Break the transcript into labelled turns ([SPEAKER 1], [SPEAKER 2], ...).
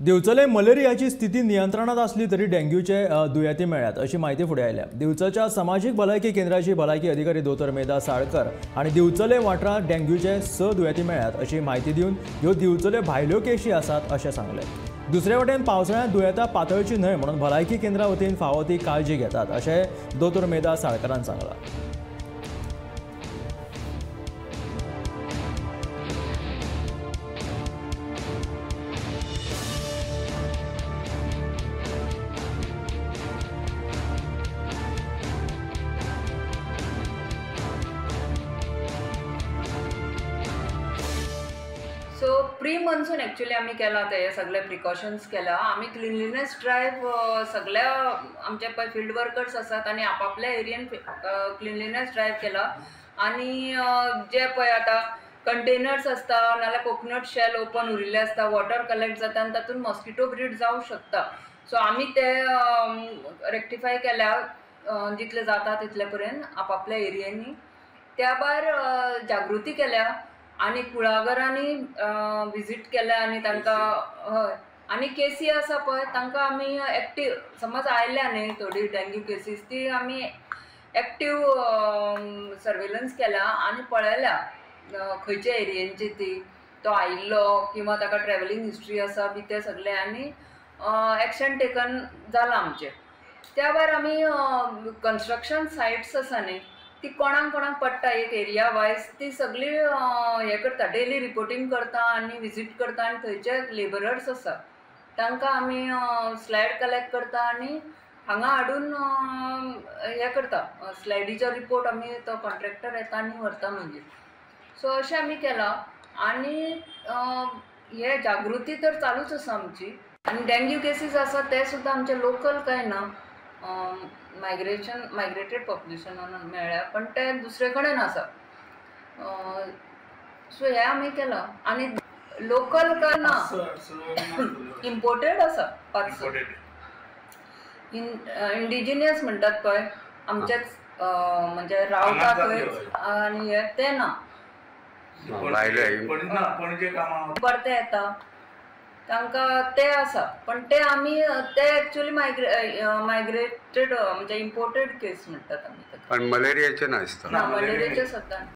[SPEAKER 1] दिवचले मलेरियाची स्थिती नियंत्रणात असली तरी डेंग्यूचे दुयेंती मेळ्ळ्यात अशी माहिती फुडें आयल्या। दिवचलच्या सामाजिक भलायकी केंद्राची भलायकी अधिकारी दोतोर मेधा साळकर आणि दिवचले वाठारांत डेंग्यूचे 6 दुयेंती मेळ्ळ्यात अशी माहिती दिवन ह्यो दिवचले भायल्यो केशी आसात अशें सांगले। दुसरे वटेन पावसाळ्यांत दुयेंतां पातळची न्हय म्हणून भलायकी केंद्रा वतीन फावो ती काळजी घेतात अशें दोतोर मेधा साळकरान सांगलां।
[SPEAKER 2] सो प्री मॉन्सून एक्चुअली आम्ही केला ते सगळे प्रिकॉशन्स केला। आम्ही क्लिनलीनेस ड्रायव्ह सगळ्या आमचे पळय फील्ड वर्कर्स आसात आणि आपापल्या एरियन क्लिनलीनेस ड्रायव्ह केला। आणि जे पळय आता कंटेनर्स असता नाल्यार कोकोनट शेल ओपन उरिल्ले असता, वॉटर कलेक्ट जाता आणि तातूंत मॉस्किटो ब्रीड जावं शकता। सो आम्ही ते रेक्टिफाय केल्या जितले जाता तितले पर्यंत आपापल्या एरियांनी। त्या भायर जागृती केल्या आणि कुळागरांनी विजीट केल्या आणि तांकां हय आणि केसी आसा पळय तांकां आमी एक्टीव समज आयल्या न्ही थोडी डेंग्यू केसीस ती आमी एक्टीव सर्वेलन्स केला आणि पळयल्या खंयच्या एरियेंची ती तो आयिल्लो किंवा ताका ट्रॅव्हलिंग हिस्ट्री आसा बी ते सगळे आनी एक्शन टेकन जाला आमचे। त्या भायर आमी कन्स्ट्रक्शन सायट्स आसा न्ही ती कोणाक पडटा एक एरिया वायज ती सगळी हे करता, डेली रिपोर्टिंग करता आणि विजीट करता आणि थंयचे लेबरर्स आसा तांकां आमी स्लायड कलेक्ट करता आणि हांगा हाडून हे करता स्लायडीचो रिपोर्ट आमी तो कॉन्ट्रॅक्टर येता आनी व्हरता मागीर। सो अशें आमी केलां आणि हे जागृती तर चालूच आसा आमची। आणि डेंग्यू केसीस आसा ते सुद्दां आमचे लोकल काय ना, मायग्रेटेड पॉप्युलेशनान मेळ्ळ्या पण ते दुसरे कडेन आसा। सो हे आमी केलां आणि लोकल काय ना, इम्पोर्टेड आसा पार्सल इंडिजिनियस म्हणटात पळय आमचेच म्हणजे रावता थंय आणि हे ते ना परते येता तांकां ते आसा पण ते आमी ते एक्चुअली मायग्रेटेड म्हणजे इम्पोर्टेड केस म्हणटात आमी।
[SPEAKER 3] पण मलेरियाचे नासता
[SPEAKER 2] ना, मलेरियाचे सद्दां